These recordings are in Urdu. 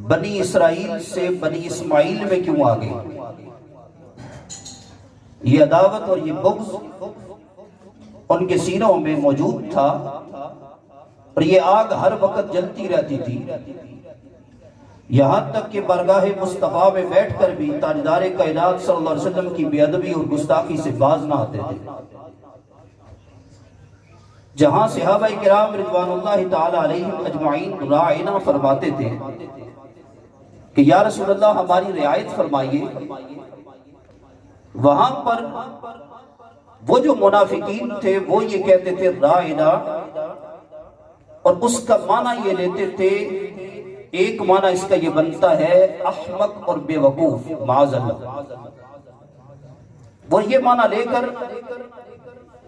بنی اسرائیل سے بنی اسماعیل میں کیوں آ گئے؟ یہ عداوت اور یہ بغض ان کے سینوں میں موجود تھا، اور یہ آگ ہر وقت جلتی رہتی تھی، یہاں تک کہ بارگاہ مصطفیٰ میں بیٹھ کر بھی تاجدار کائنات صلی اللہ علیہ وسلم کی بے ادبی اور گستاخی سے باز نہ آتے تھے۔ جہاں صحابہ کرام رضوان اللہ تعالی علیہم اجمعین راعنا فرماتے تھے کہ یا رسول اللہ ہماری رعایت فرمائیے، وہاں پر وہ جو منافقین تھے وہ یہ کہتے تھے راعنا، اور اس کا معنی یہ لیتے تھے، ایک معنی اس کا یہ بنتا ہے احمق اور بے وقوف، معاذ اللہ، وہ یہ معنی لے کر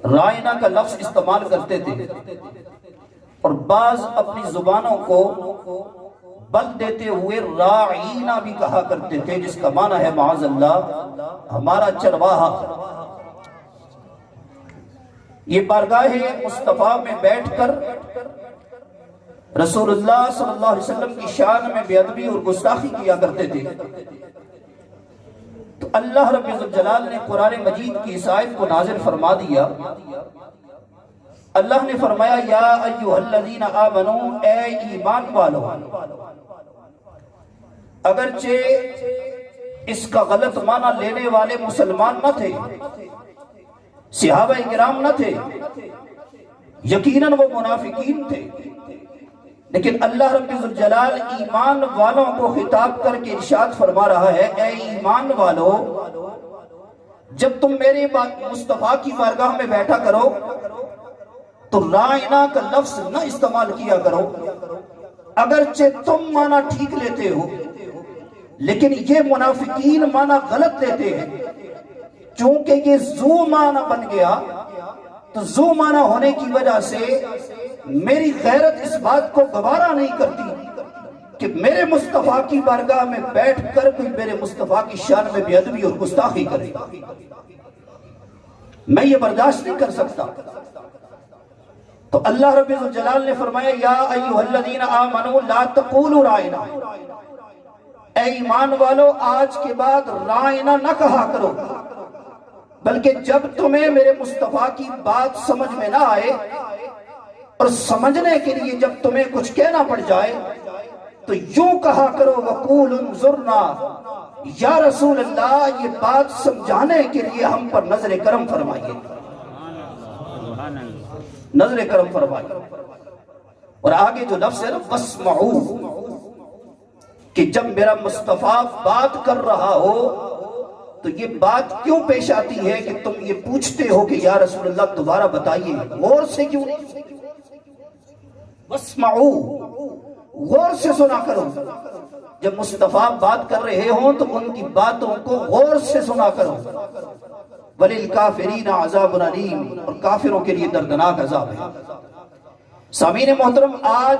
رائنا کا لفظ استعمال کرتے تھے، اور بعض اپنی زبانوں کو بل دیتے ہوئے راعینا بھی کہا کرتے تھے، جس کا معنی ہے معاذ اللہ ہمارا چرواہا۔ یہ بارگاہ مصطفیٰ میں بیٹھ کر رسول اللہ صلی اللہ علیہ وسلم کی شان میں بے ادبی اور گستاخی کیا کرتے تھے، تو اللہ رب الجلال نے قرآن مجید کی اس آیت کو نازل فرما دیا۔ اللہ نے فرمایا یا ایھا الذین آمنو، اے ایمان والو، اگرچہ اس کا غلط معنی لینے والے مسلمان نہ تھے، صحابہ کرام نہ تھے، یقیناً وہ منافقین تھے، لیکن اللہ رب الجلال ایمان والوں کو خطاب کر کے ارشاد فرما رہا ہے، اے ایمان والو، جب تم میرے مصطفیٰ کی بارگاہ میں بیٹھا کرو تو رائنا کا لفظ نہ استعمال کیا کرو، اگرچہ تم معنی ٹھیک لیتے ہو لیکن یہ منافقین معنی غلط لیتے ہیں، چونکہ یہ ذو معنی بن گیا، تو ذو معنی ہونے کی وجہ سے میری غیرت اس بات کو گوارا نہیں کرتی کہ میرے مصطفیٰ کی بارگاہ میں بیٹھ کر کوئی میرے مصطفیٰ کی شان میں بے ادبی اور گستاخی کرے، میں یہ برداشت نہیں کر سکتا۔ تو اللہ رب الجلال نے فرمایا یا ایھا الذین آمنوا لا تقولوا رائنا، اے ایمان والو آج کے بعد رائنا نہ کہا کرو، بلکہ جب تمہیں میرے مصطفیٰ کی بات سمجھ میں نہ آئے اور سمجھنے کے لیے جب تمہیں کچھ کہنا پڑ جائے تو یوں کہا کرو وقولوا انظرنا، یا رسول اللہ یہ بات سمجھانے کے لیے ہم پر نظر کرم فرمائیے، نظر کرم فرمائیے۔ اور آگے جو لفظ ہے نا واسمعوا، کہ جب میرا مصطفیٰ بات کر رہا ہو تو یہ بات کیوں پیش آتی ہے کہ تم یہ پوچھتے ہو کہ یا رسول اللہ دوبارہ بتائیے، غور سے کیوں نہیں؟ واسمعوا، غور سے سنا کرو، جب مصطفیٰ بات کر رہے ہوں تو ان کی باتوں کو غور سے سنا کرو۔ وَلِلْكَافِرِينَ عَذَابٌ أَلِيمٌ، اور کافروں کے لیے دردناک عذاب ہے۔ سامعین محترم، آج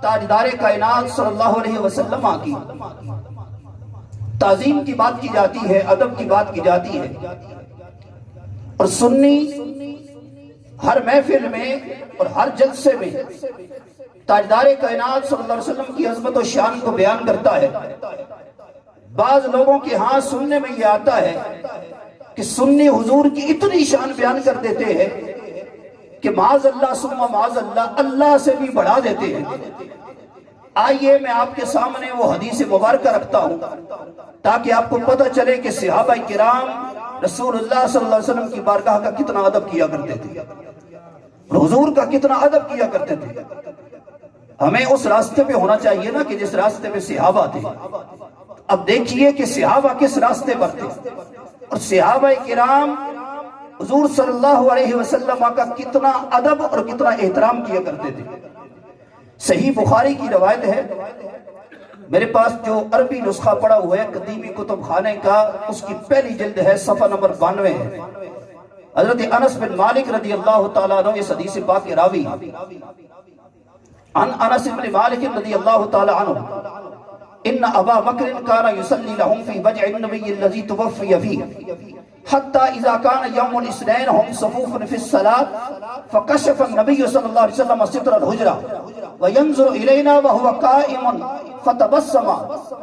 تاجدار کائنات صلی اللہ علیہ وسلم کی تعظیم کی بات کی جاتی ہے، ادب کی بات کی جاتی ہے، اور سنی ہر محفل میں اور ہر جلسے میں تاجدار کائنات صلی اللہ علیہ وسلم کی عظمت و شان کو بیان کرتا ہے۔ بعض لوگوں کے ہاں سننے میں یہ آتا ہے کہ سنی حضور کی اتنی شان بیان کر دیتے ہیں کہ معاذ اللہ ثم معاذ اللہ، اللہ سے بھی بڑھا دیتے ہیں۔ آئیے میں آپ کے سامنے وہ حدیث مبارکہ رکھتا ہوں تاکہ آپ کو پتہ چلے کہ صحابہ کرام رسول اللہ صلی اللہ علیہ وسلم کی بارگاہ کا کتنا ادب کیا کرتے تھے، اور حضور کا کتنا ادب کیا کرتے تھے۔ ہمیں اس راستے پہ ہونا چاہیے نا کہ جس راستے پہ صحابہ تھے۔ اب دیکھیے کہ صحابہ کس راستے پر تھے، اور صحابہ کرام حضور صلی اللہ علیہ وسلم کا کتنا ادب اور کتنا احترام کیا کرتے تھے۔ صحیح بخاری کی روایت ہے، میرے پاس جو عربی نسخہ پڑا ہوا ہے قدیمی کتب خانے کا، اس کی پہلی جلد ہے، صفحہ نمبر 92 ہے۔ حضرت انس بن مالک رضی اللہ تعالیٰ عنہ اس حدیث پاک کے راوی، عن انس بن مالک رضی اللہ تعالیٰ عنہ ان ابا بکر کان یصلی لهم فی وجع النبی الذی توفی فیہ، حتى إذا كان يوم الاثنين هم صفوف في الصلاة فكشف النبي صلى الله عليه وسلم ستر الحجرة وينظر إلينا وهو قائم فتبسم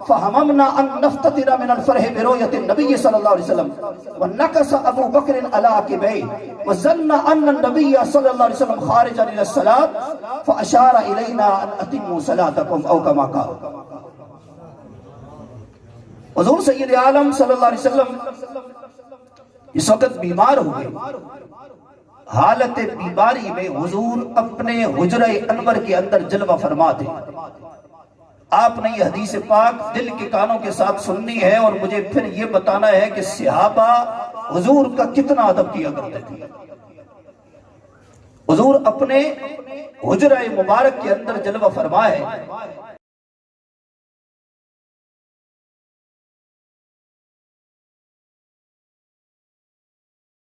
فهممنا أن نفتتن من الفرح برؤية النبي صلى الله عليه وسلم ونكس أبو بكر على عقبيه وظن أن النبي صلى الله عليه وسلم خارجا إلى الصلاة فأشار إلينا أن أتموا صلاتكم أو كما قال. حضور سید عالم صلی اللہ علیہ وسلم اس وقت بیمار ہوئے. حالت بیماری میں حضور اپنے حجرہ انور کے اندر جلوہ فرما تھے. آپ نے یہ حدیث پاک دل کے کانوں کے ساتھ سننی ہے اور مجھے پھر یہ بتانا ہے کہ صحابہ حضور کا کتنا ادب کیا کرتے تھے. حضور اپنے حجرہ مبارک کے اندر جلوہ فرما ہے